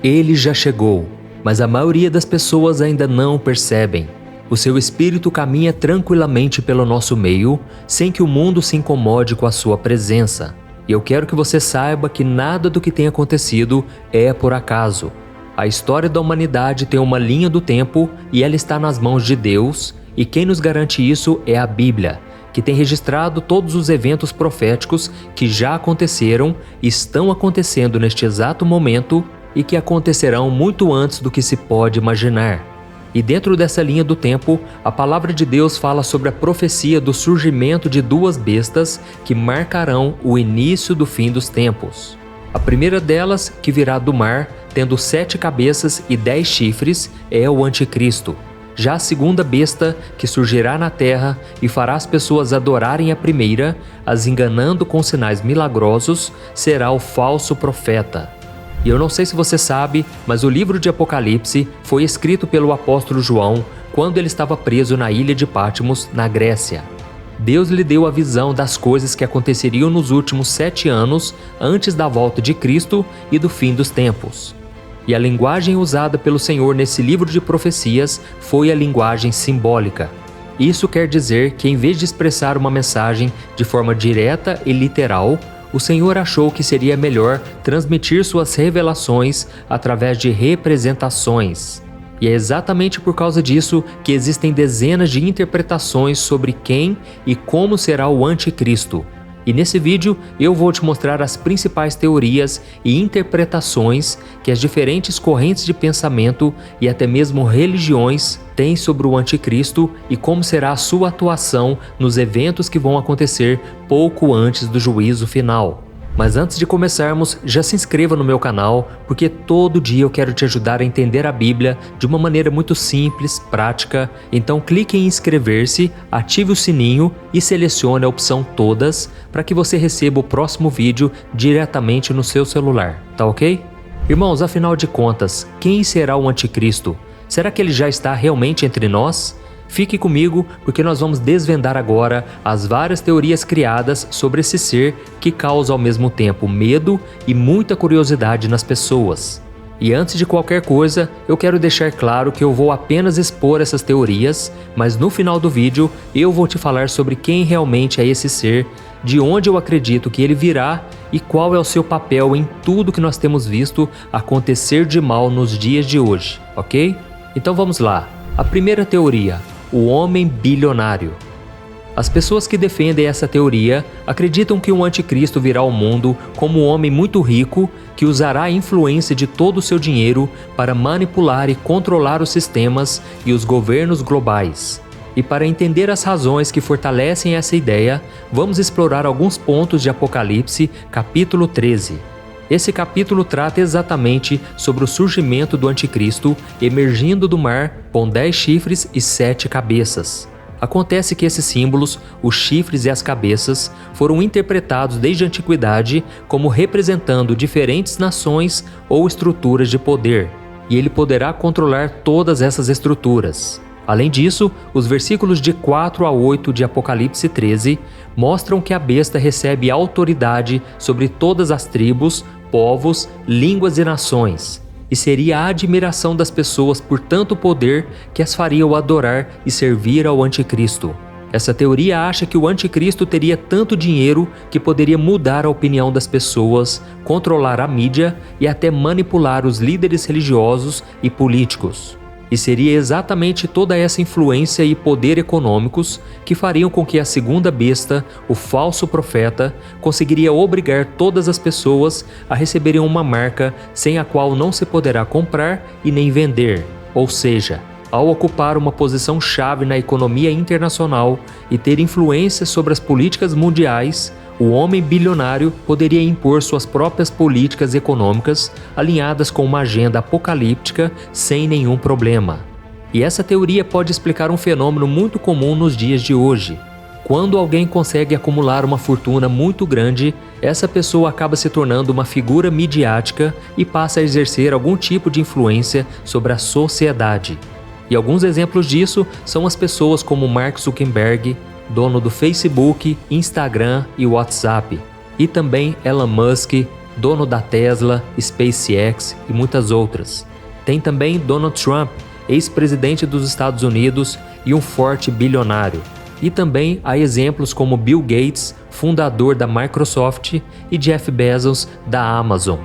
Ele já chegou, mas a maioria das pessoas ainda não percebem. O seu espírito caminha tranquilamente pelo nosso meio, sem que o mundo se incomode com a sua presença. E eu quero que você saiba que nada do que tem acontecido é por acaso. A história da humanidade tem uma linha do tempo e ela está nas mãos de Deus, e quem nos garante isso é a Bíblia, que tem registrado todos os eventos proféticos que já aconteceram, estão acontecendo neste exato momento e que acontecerão muito antes do que se pode imaginar. E dentro dessa linha do tempo, a palavra de Deus fala sobre a profecia do surgimento de duas bestas que marcarão o início do fim dos tempos. A primeira delas, que virá do mar, tendo 7 cabeças e 10 chifres, é o Anticristo. Já a segunda besta, que surgirá na terra e fará as pessoas adorarem a primeira, as enganando com sinais milagrosos, será o falso profeta. E eu não sei se você sabe, mas o livro de Apocalipse foi escrito pelo apóstolo João quando ele estava preso na ilha de Patmos, na Grécia. Deus lhe deu a visão das coisas que aconteceriam nos últimos 7 anos antes da volta de Cristo e do fim dos tempos. E a linguagem usada pelo Senhor nesse livro de profecias foi a linguagem simbólica. Isso quer dizer que, em vez de expressar uma mensagem de forma direta e literal, o Senhor achou que seria melhor transmitir suas revelações através de representações. E é exatamente por causa disso que existem dezenas de interpretações sobre quem e como será o Anticristo. E nesse vídeo eu vou te mostrar as principais teorias e interpretações que as diferentes correntes de pensamento e até mesmo religiões têm sobre o Anticristo e como será a sua atuação nos eventos que vão acontecer pouco antes do juízo final. Mas antes de começarmos, já se inscreva no meu canal, porque todo dia eu quero te ajudar a entender a Bíblia de uma maneira muito simples, prática. Então clique em inscrever-se, ative o sininho e selecione a opção Todas para que você receba o próximo vídeo diretamente no seu celular, tá ok? Irmãos, afinal de contas, quem será o Anticristo? Será que ele já está realmente entre nós? Fique comigo, porque nós vamos desvendar agora as várias teorias criadas sobre esse ser que causa ao mesmo tempo medo e muita curiosidade nas pessoas. E antes de qualquer coisa, eu quero deixar claro que eu vou apenas expor essas teorias, mas no final do vídeo eu vou te falar sobre quem realmente é esse ser, de onde eu acredito que ele virá e qual é o seu papel em tudo que nós temos visto acontecer de mal nos dias de hoje, ok? Então vamos lá. A primeira teoria: o homem bilionário. As pessoas que defendem essa teoria acreditam que o Anticristo virá ao mundo como um homem muito rico que usará a influência de todo o seu dinheiro para manipular e controlar os sistemas e os governos globais. E para entender as razões que fortalecem essa ideia, vamos explorar alguns pontos de Apocalipse, capítulo 13. Esse capítulo trata exatamente sobre o surgimento do Anticristo emergindo do mar com 10 chifres e 7 cabeças. Acontece que esses símbolos, os chifres e as cabeças, foram interpretados desde a antiguidade como representando diferentes nações ou estruturas de poder, e ele poderá controlar todas essas estruturas. Além disso, os versículos de 4 a 8 de Apocalipse 13 mostram que a besta recebe autoridade sobre todas as tribos, povos, línguas e nações, e seria a admiração das pessoas por tanto poder que as faria o adorar e servir ao Anticristo. Essa teoria acha que o Anticristo teria tanto dinheiro que poderia mudar a opinião das pessoas, controlar a mídia e até manipular os líderes religiosos e políticos. E seria exatamente toda essa influência e poder econômicos que fariam com que a segunda besta, o falso profeta, conseguiria obrigar todas as pessoas a receberem uma marca sem a qual não se poderá comprar e nem vender. Ou seja, ao ocupar uma posição chave na economia internacional e ter influência sobre as políticas mundiais, o homem bilionário poderia impor suas próprias políticas econômicas alinhadas com uma agenda apocalíptica sem nenhum problema. E essa teoria pode explicar um fenômeno muito comum nos dias de hoje. Quando alguém consegue acumular uma fortuna muito grande, essa pessoa acaba se tornando uma figura midiática e passa a exercer algum tipo de influência sobre a sociedade. E alguns exemplos disso são as pessoas como Mark Zuckerberg, dono do Facebook, Instagram e WhatsApp, e também Elon Musk, dono da Tesla, SpaceX e muitas outras. Tem também Donald Trump, ex-presidente dos Estados Unidos e um forte bilionário. E também há exemplos como Bill Gates, fundador da Microsoft, e Jeff Bezos, da Amazon.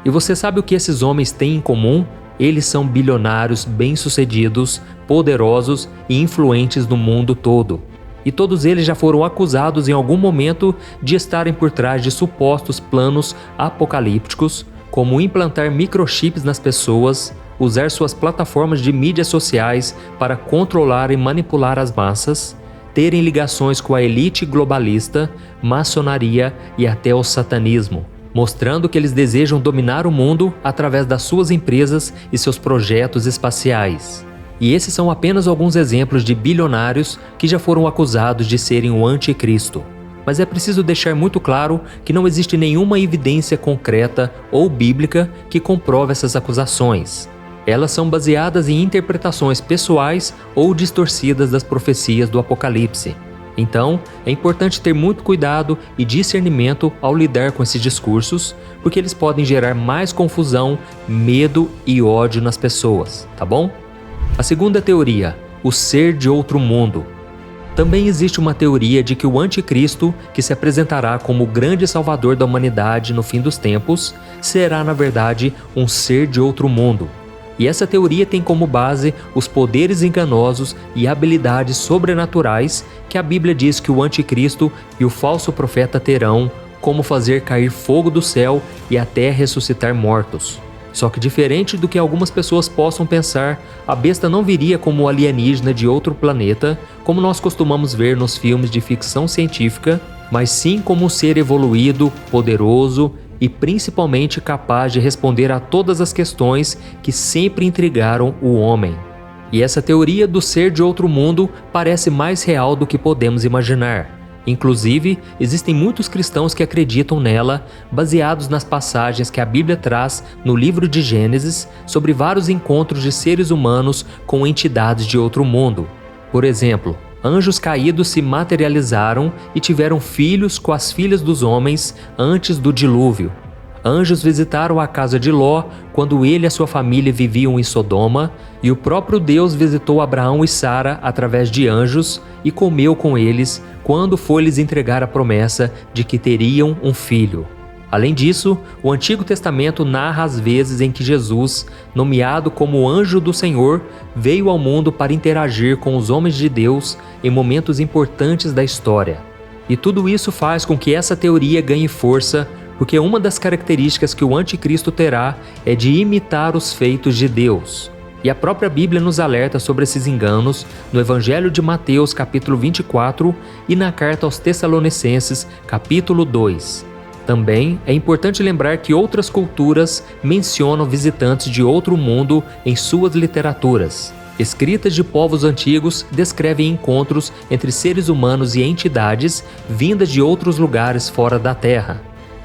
E você sabe o que esses homens têm em comum? Eles são bilionários bem-sucedidos, poderosos e influentes no mundo todo. E todos eles já foram acusados em algum momento de estarem por trás de supostos planos apocalípticos, como implantar microchips nas pessoas, usar suas plataformas de mídias sociais para controlar e manipular as massas, terem ligações com a elite globalista, maçonaria e até o satanismo, mostrando que eles desejam dominar o mundo através das suas empresas e seus projetos espaciais. E esses são apenas alguns exemplos de bilionários que já foram acusados de serem o anticristo. Mas é preciso deixar muito claro que não existe nenhuma evidência concreta ou bíblica que comprove essas acusações. Elas são baseadas em interpretações pessoais ou distorcidas das profecias do Apocalipse. Então, é importante ter muito cuidado e discernimento ao lidar com esses discursos, porque eles podem gerar mais confusão, medo e ódio nas pessoas, tá bom? A segunda teoria, o ser de outro mundo. Também existe uma teoria de que o anticristo, que se apresentará como o grande salvador da humanidade no fim dos tempos, será na verdade um ser de outro mundo. E essa teoria tem como base os poderes enganosos e habilidades sobrenaturais que a Bíblia diz que o anticristo e o falso profeta terão, como fazer cair fogo do céu e até ressuscitar mortos. Só que diferente do que algumas pessoas possam pensar, a besta não viria como alienígena de outro planeta, como nós costumamos ver nos filmes de ficção científica, mas sim como um ser evoluído, poderoso e principalmente capaz de responder a todas as questões que sempre intrigaram o homem. E essa teoria do ser de outro mundo parece mais real do que podemos imaginar. Inclusive, existem muitos cristãos que acreditam nela, baseados nas passagens que a Bíblia traz no livro de Gênesis sobre vários encontros de seres humanos com entidades de outro mundo. Por exemplo, anjos caídos se materializaram e tiveram filhos com as filhas dos homens antes do dilúvio. Anjos visitaram a casa de Ló quando ele e a sua família viviam em Sodoma, e o próprio Deus visitou Abraão e Sara através de anjos e comeu com eles quando foi lhes entregar a promessa de que teriam um filho. Além disso, o Antigo Testamento narra as vezes em que Jesus, nomeado como anjo do Senhor, veio ao mundo para interagir com os homens de Deus em momentos importantes da história. E tudo isso faz com que essa teoria ganhe força, porque uma das características que o anticristo terá é de imitar os feitos de Deus. E a própria Bíblia nos alerta sobre esses enganos no Evangelho de Mateus, capítulo 24, e na carta aos Tessalonicenses, capítulo 2. Também é importante lembrar que outras culturas mencionam visitantes de outro mundo em suas literaturas. Escritas de povos antigos descrevem encontros entre seres humanos e entidades vindas de outros lugares fora da Terra.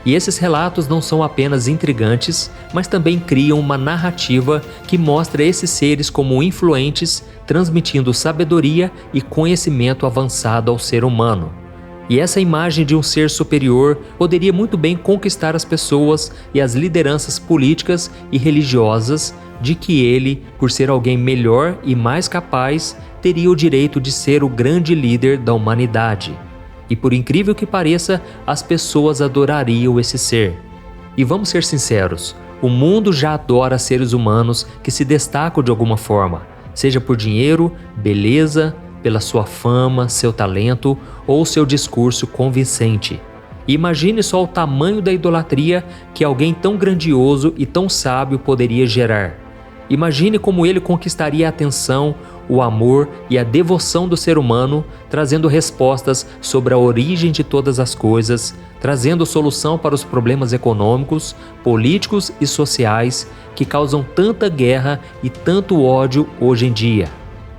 E esses relatos não são apenas intrigantes, mas também criam uma narrativa que mostra esses seres como influentes, transmitindo sabedoria e conhecimento avançado ao ser humano. E essa imagem de um ser superior poderia muito bem conquistar as pessoas e as lideranças políticas e religiosas de que ele, por ser alguém melhor e mais capaz, teria o direito de ser o grande líder da humanidade. E por incrível que pareça, as pessoas adorariam esse ser. E vamos ser sinceros, o mundo já adora seres humanos que se destacam de alguma forma, seja por dinheiro, beleza, pela sua fama, seu talento ou seu discurso convincente. E imagine só o tamanho da idolatria que alguém tão grandioso e tão sábio poderia gerar. Imagine como ele conquistaria a atenção, o amor e a devoção do ser humano, trazendo respostas sobre a origem de todas as coisas, trazendo solução para os problemas econômicos, políticos e sociais que causam tanta guerra e tanto ódio hoje em dia.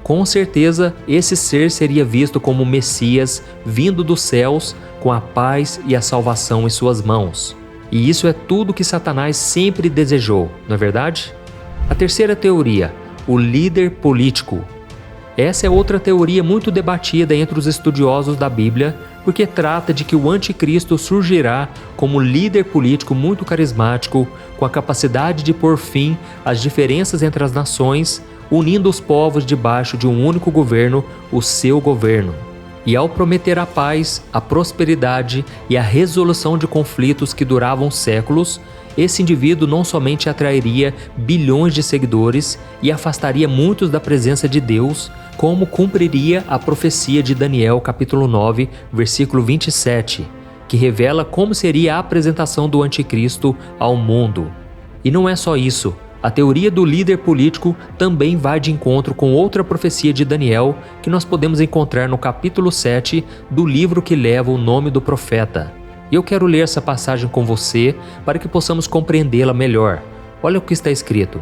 Com certeza, esse ser seria visto como o Messias vindo dos céus com a paz e a salvação em suas mãos. E isso é tudo que Satanás sempre desejou, não é verdade? A terceira teoria, o líder político. Essa é outra teoria muito debatida entre os estudiosos da Bíblia, porque trata de que o anticristo surgirá como líder político muito carismático, com a capacidade de pôr fim às diferenças entre as nações, unindo os povos debaixo de um único governo, o seu governo. E ao prometer a paz, a prosperidade e a resolução de conflitos que duravam séculos, esse indivíduo não somente atrairia bilhões de seguidores e afastaria muitos da presença de Deus, como cumpriria a profecia de Daniel capítulo 9, versículo 27, que revela como seria a apresentação do anticristo ao mundo. E não é só isso. A teoria do líder político também vai de encontro com outra profecia de Daniel que nós podemos encontrar no capítulo 7 do livro que leva o nome do profeta. E eu quero ler essa passagem com você para que possamos compreendê-la melhor. Olha o que está escrito.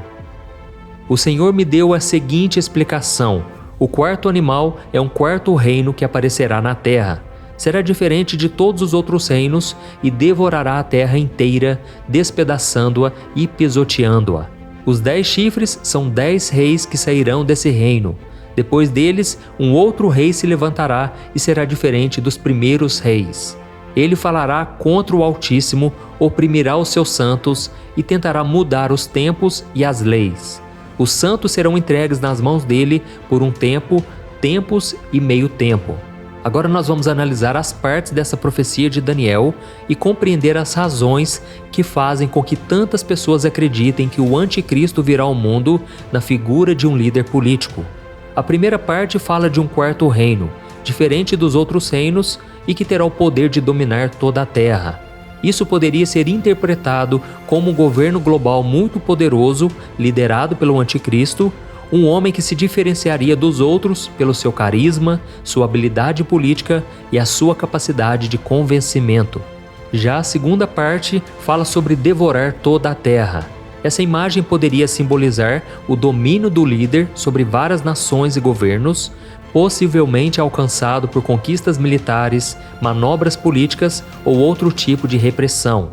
O Senhor me deu a seguinte explicação: o quarto animal é um quarto reino que aparecerá na terra. Será diferente de todos os outros reinos e devorará a terra inteira, despedaçando-a e pisoteando-a. Os 10 chifres são 10 reis que sairão desse reino. Depois deles, um outro rei se levantará e será diferente dos primeiros reis. Ele falará contra o Altíssimo, oprimirá os seus santos e tentará mudar os tempos e as leis. Os santos serão entregues nas mãos dele por um tempo, tempos e meio tempo. Agora nós vamos analisar as partes dessa profecia de Daniel e compreender as razões que fazem com que tantas pessoas acreditem que o anticristo virá ao mundo na figura de um líder político. A primeira parte fala de um quarto reino, diferente dos outros reinos e que terá o poder de dominar toda a terra. Isso poderia ser interpretado como um governo global muito poderoso, liderado pelo anticristo, um homem que se diferenciaria dos outros pelo seu carisma, sua habilidade política e a sua capacidade de convencimento. Já a segunda parte fala sobre devorar toda a terra. Essa imagem poderia simbolizar o domínio do líder sobre várias nações e governos, possivelmente alcançado por conquistas militares, manobras políticas ou outro tipo de repressão.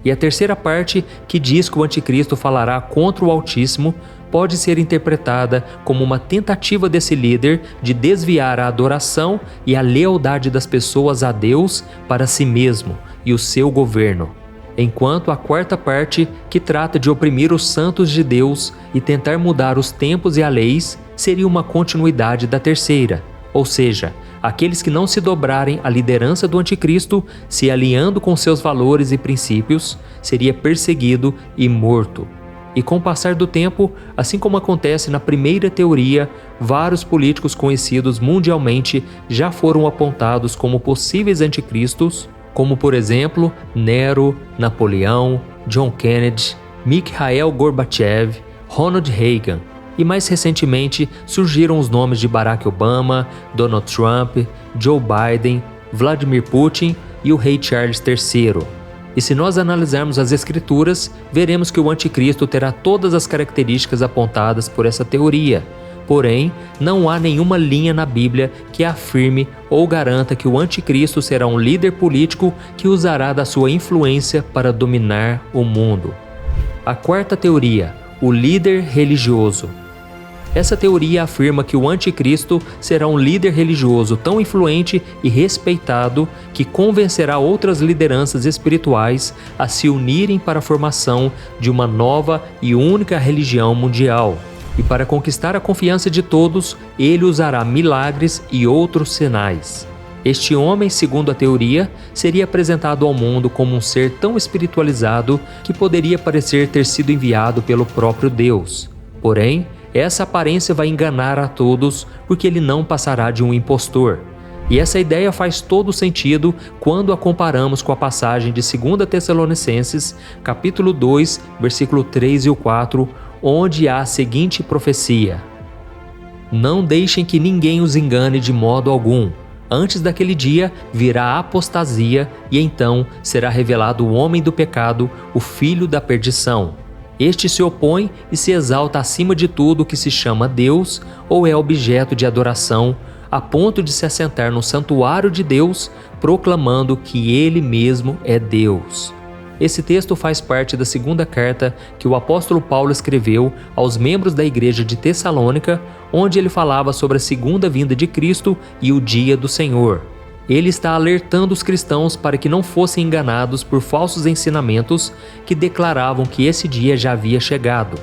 E a terceira parte, que diz que o anticristo falará contra o Altíssimo, pode ser interpretada como uma tentativa desse líder de desviar a adoração e a lealdade das pessoas a Deus para si mesmo e o seu governo. Enquanto a quarta parte, que trata de oprimir os santos de Deus e tentar mudar os tempos e as leis, seria uma continuidade da terceira, ou seja, aqueles que não se dobrarem à liderança do anticristo, se alinhando com seus valores e princípios, seria perseguido e morto. E com o passar do tempo, assim como acontece na primeira teoria, vários políticos conhecidos mundialmente já foram apontados como possíveis anticristos, como por exemplo Nero, Napoleão, John Kennedy, Mikhail Gorbachev, Ronald Reagan. E mais recentemente surgiram os nomes de Barack Obama, Donald Trump, Joe Biden, Vladimir Putin e o rei Charles III. E se nós analisarmos as escrituras, veremos que o anticristo terá todas as características apontadas por essa teoria. Porém, não há nenhuma linha na Bíblia que afirme ou garanta que o anticristo será um líder político que usará da sua influência para dominar o mundo. A quarta teoria, o líder religioso. Essa teoria afirma que o anticristo será um líder religioso tão influente e respeitado que convencerá outras lideranças espirituais a se unirem para a formação de uma nova e única religião mundial. E para conquistar a confiança de todos, ele usará milagres e outros sinais. Este homem, segundo a teoria, seria apresentado ao mundo como um ser tão espiritualizado que poderia parecer ter sido enviado pelo próprio Deus. Porém, essa aparência vai enganar a todos porque ele não passará de um impostor. E essa ideia faz todo sentido quando a comparamos com a passagem de 2 Tessalonicenses, capítulo 2, versículo 3 e o 4, onde há a seguinte profecia: Não deixem que ninguém os engane de modo algum. Antes daquele dia virá a apostasia e então será revelado o homem do pecado, o filho da perdição. Este se opõe e se exalta acima de tudo que se chama Deus ou é objeto de adoração, a ponto de se assentar no santuário de Deus, proclamando que Ele mesmo é Deus. Esse texto faz parte da segunda carta que o apóstolo Paulo escreveu aos membros da igreja de Tessalônica, onde ele falava sobre a segunda vinda de Cristo e o dia do Senhor. Ele está alertando os cristãos para que não fossem enganados por falsos ensinamentos que declaravam que esse dia já havia chegado.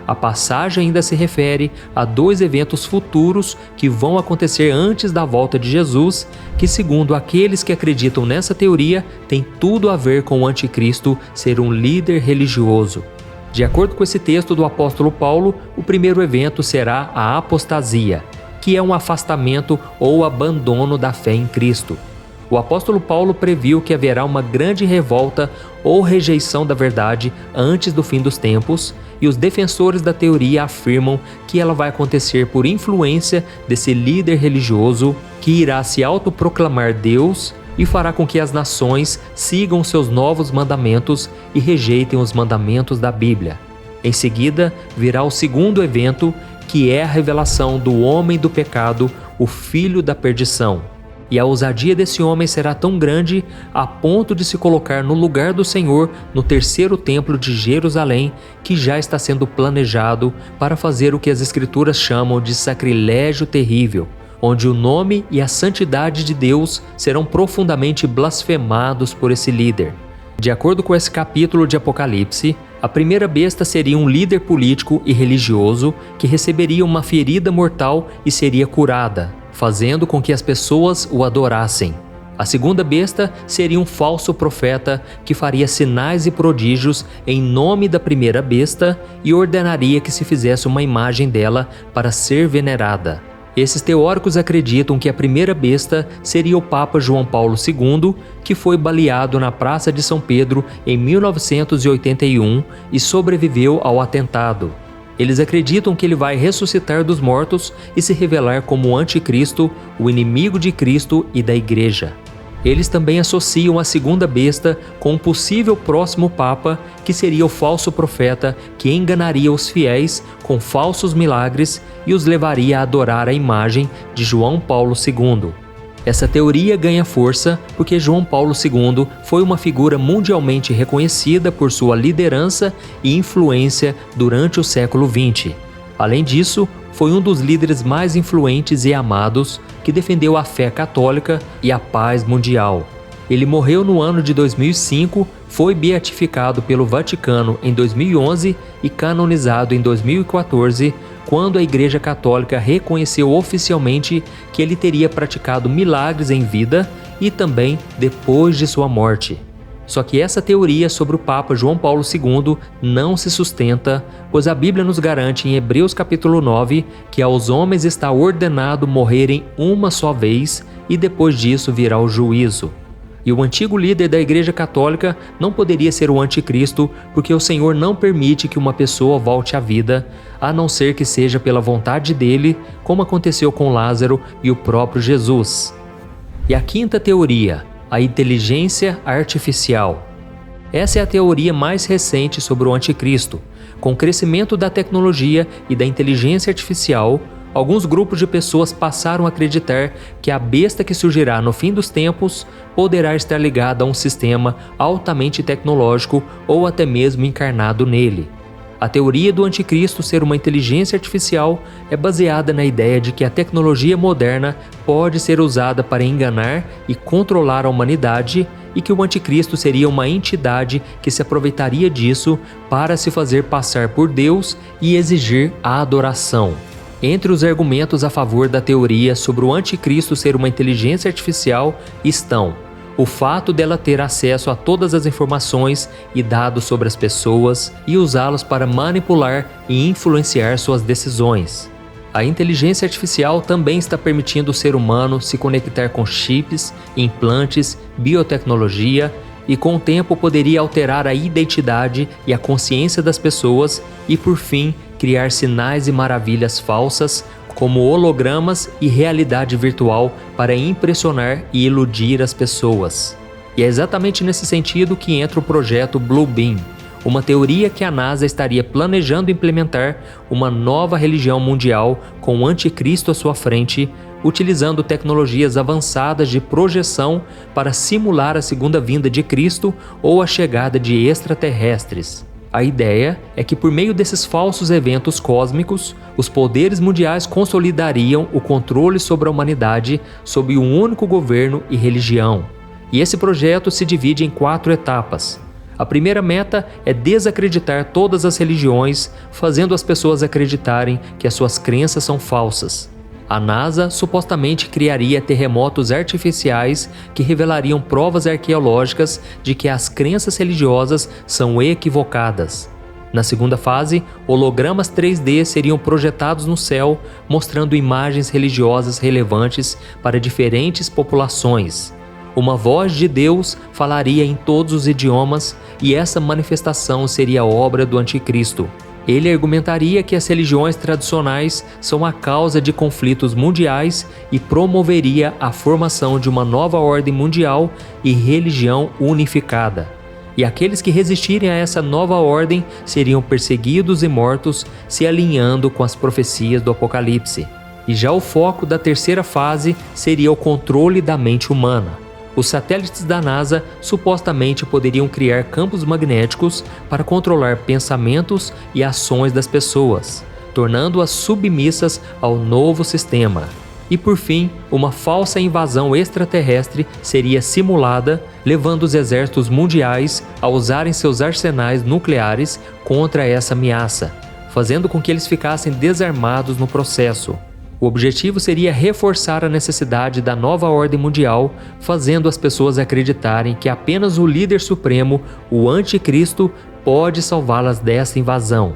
A passagem ainda se refere a 2 eventos futuros que vão acontecer antes da volta de Jesus, que, segundo aqueles que acreditam nessa teoria, tem tudo a ver com o anticristo ser um líder religioso. De acordo com esse texto do apóstolo Paulo, o primeiro evento será a apostasia, que é um afastamento ou abandono da fé em Cristo. O apóstolo Paulo previu que haverá uma grande revolta ou rejeição da verdade antes do fim dos tempos, e os defensores da teoria afirmam que ela vai acontecer por influência desse líder religioso que irá se autoproclamar Deus e fará com que as nações sigam seus novos mandamentos e rejeitem os mandamentos da Bíblia. Em seguida, virá o segundo evento, que é a revelação do homem do pecado, o filho da perdição. E a ousadia desse homem será tão grande a ponto de se colocar no lugar do Senhor no terceiro templo de Jerusalém, que já está sendo planejado para fazer o que as Escrituras chamam de sacrilégio terrível, onde o nome e a santidade de Deus serão profundamente blasfemados por esse líder. De acordo com esse capítulo de Apocalipse, a primeira besta seria um líder político e religioso que receberia uma ferida mortal e seria curada, fazendo com que as pessoas o adorassem. A segunda besta seria um falso profeta que faria sinais e prodígios em nome da primeira besta e ordenaria que se fizesse uma imagem dela para ser venerada. Esses teóricos acreditam que a primeira besta seria o Papa João Paulo II, que foi baleado na Praça de São Pedro em 1981 e sobreviveu ao atentado. Eles acreditam que ele vai ressuscitar dos mortos e se revelar como o anticristo, o inimigo de Cristo e da Igreja. Eles também associam a segunda besta com um possível próximo Papa, que seria o falso profeta que enganaria os fiéis com falsos milagres e os levaria a adorar a imagem de João Paulo II. Essa teoria ganha força porque João Paulo II foi uma figura mundialmente reconhecida por sua liderança e influência durante o século XX. Além disso, foi um dos líderes mais influentes e amados que defendeu a fé católica e a paz mundial. Ele morreu no ano de 2005, foi beatificado pelo Vaticano em 2011 e canonizado em 2014, quando a Igreja Católica reconheceu oficialmente que ele teria praticado milagres em vida e também depois de sua morte. Só que essa teoria sobre o Papa João Paulo II não se sustenta, pois a Bíblia nos garante em Hebreus capítulo 9 que aos homens está ordenado morrerem uma só vez e depois disso virá o juízo. E o antigo líder da Igreja Católica não poderia ser o anticristo, porque o Senhor não permite que uma pessoa volte à vida, a não ser que seja pela vontade dele, como aconteceu com Lázaro e o próprio Jesus. E a quinta teoria, a inteligência artificial. Essa é a teoria mais recente sobre o anticristo. Com o crescimento da tecnologia e da inteligência artificial, alguns grupos de pessoas passaram a acreditar que a besta que surgirá no fim dos tempos poderá estar ligada a um sistema altamente tecnológico ou até mesmo encarnado nele. A teoria do anticristo ser uma inteligência artificial é baseada na ideia de que a tecnologia moderna pode ser usada para enganar e controlar a humanidade e que o anticristo seria uma entidade que se aproveitaria disso para se fazer passar por Deus e exigir a adoração. Entre os argumentos a favor da teoria sobre o anticristo ser uma inteligência artificial estão o fato dela ter acesso a todas as informações e dados sobre as pessoas e usá-los para manipular e influenciar suas decisões. A inteligência artificial também está permitindo o ser humano se conectar com chips, implantes, biotecnologia e com o tempo poderia alterar a identidade e a consciência das pessoas e, por fim, criar sinais e maravilhas falsas como hologramas e realidade virtual para impressionar e iludir as pessoas. E é exatamente nesse sentido que entra o projeto Blue Beam, uma teoria que a NASA estaria planejando implementar uma nova religião mundial com o anticristo à sua frente, utilizando tecnologias avançadas de projeção para simular a segunda vinda de Cristo ou a chegada de extraterrestres. A ideia é que por meio desses falsos eventos cósmicos, os poderes mundiais consolidariam o controle sobre a humanidade sob um único governo e religião. E esse projeto se divide em 4 etapas. A primeira meta é desacreditar todas as religiões, fazendo as pessoas acreditarem que as suas crenças são falsas. A NASA supostamente criaria terremotos artificiais que revelariam provas arqueológicas de que as crenças religiosas são equivocadas. Na segunda fase, hologramas 3D seriam projetados no céu, mostrando imagens religiosas relevantes para diferentes populações. Uma voz de Deus falaria em todos os idiomas e essa manifestação seria obra do Anticristo. Ele argumentaria que as religiões tradicionais são a causa de conflitos mundiais e promoveria a formação de uma nova ordem mundial e religião unificada. E aqueles que resistirem a essa nova ordem seriam perseguidos e mortos, se alinhando com as profecias do Apocalipse. E já o foco da terceira fase seria o controle da mente humana. Os satélites da NASA supostamente poderiam criar campos magnéticos para controlar pensamentos e ações das pessoas, tornando-as submissas ao novo sistema. E por fim, uma falsa invasão extraterrestre seria simulada, levando os exércitos mundiais a usarem seus arsenais nucleares contra essa ameaça, fazendo com que eles ficassem desarmados no processo. O objetivo seria reforçar a necessidade da nova ordem mundial, fazendo as pessoas acreditarem que apenas o líder supremo, o Anticristo, pode salvá-las dessa invasão.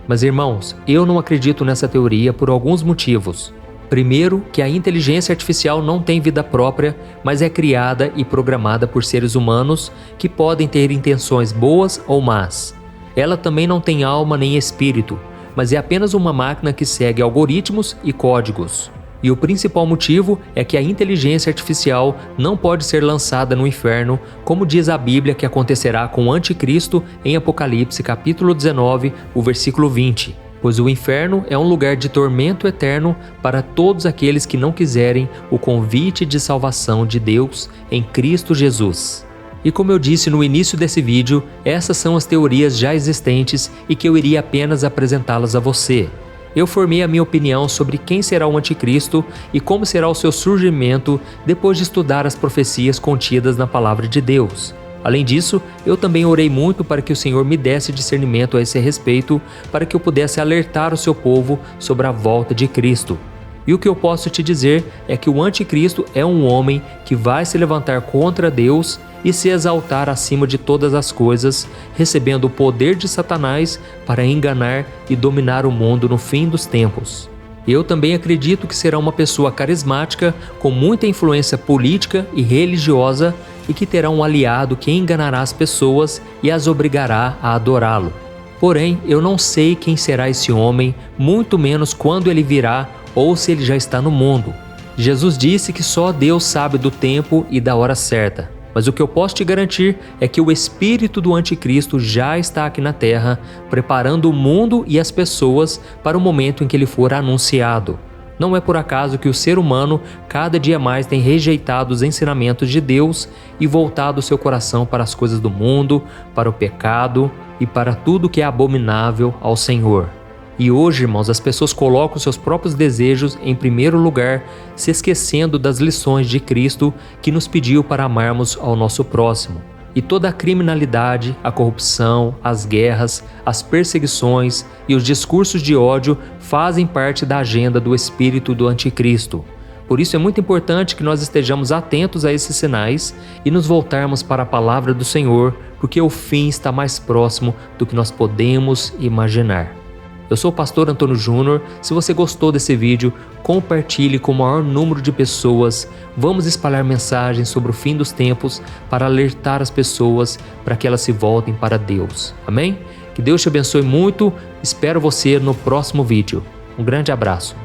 Mas irmãos, eu não acredito nessa teoria por alguns motivos. Primeiro, que a inteligência artificial não tem vida própria, mas é criada e programada por seres humanos que podem ter intenções boas ou más. Ela também não tem alma nem espírito, mas é apenas uma máquina que segue algoritmos e códigos. E o principal motivo é que a inteligência artificial não pode ser lançada no inferno, como diz a Bíblia que acontecerá com o Anticristo em Apocalipse capítulo 19, o versículo 20. Pois o inferno é um lugar de tormento eterno para todos aqueles que não quiserem o convite de salvação de Deus em Cristo Jesus. E como eu disse no início desse vídeo, essas são as teorias já existentes e que eu iria apenas apresentá-las a você. Eu formei a minha opinião sobre quem será o Anticristo e como será o seu surgimento depois de estudar as profecias contidas na Palavra de Deus. Além disso, eu também orei muito para que o Senhor me desse discernimento a esse respeito, para que eu pudesse alertar o seu povo sobre a volta de Cristo. E o que eu posso te dizer é que o Anticristo é um homem que vai se levantar contra Deus e se exaltar acima de todas as coisas, recebendo o poder de Satanás para enganar e dominar o mundo no fim dos tempos. Eu também acredito que será uma pessoa carismática, com muita influência política e religiosa, e que terá um aliado que enganará as pessoas e as obrigará a adorá-lo. Porém, eu não sei quem será esse homem, muito menos quando ele virá ou se ele já está no mundo. Jesus disse que só Deus sabe do tempo e da hora certa. Mas o que eu posso te garantir é que o espírito do Anticristo já está aqui na Terra, preparando o mundo e as pessoas para o momento em que ele for anunciado. Não é por acaso que o ser humano cada dia mais tem rejeitado os ensinamentos de Deus e voltado seu coração para as coisas do mundo, para o pecado e para tudo que é abominável ao Senhor. E hoje, irmãos, as pessoas colocam seus próprios desejos em primeiro lugar, se esquecendo das lições de Cristo que nos pediu para amarmos ao nosso próximo. E toda a criminalidade, a corrupção, as guerras, as perseguições e os discursos de ódio fazem parte da agenda do espírito do Anticristo. Por isso é muito importante que nós estejamos atentos a esses sinais e nos voltarmos para a palavra do Senhor, porque o fim está mais próximo do que nós podemos imaginar. Eu sou o pastor Antônio Júnior. Se você gostou desse vídeo, compartilhe com o maior número de pessoas. Vamos espalhar mensagens sobre o fim dos tempos para alertar as pessoas para que elas se voltem para Deus. Amém? Que Deus te abençoe muito. Espero você no próximo vídeo. Um grande abraço.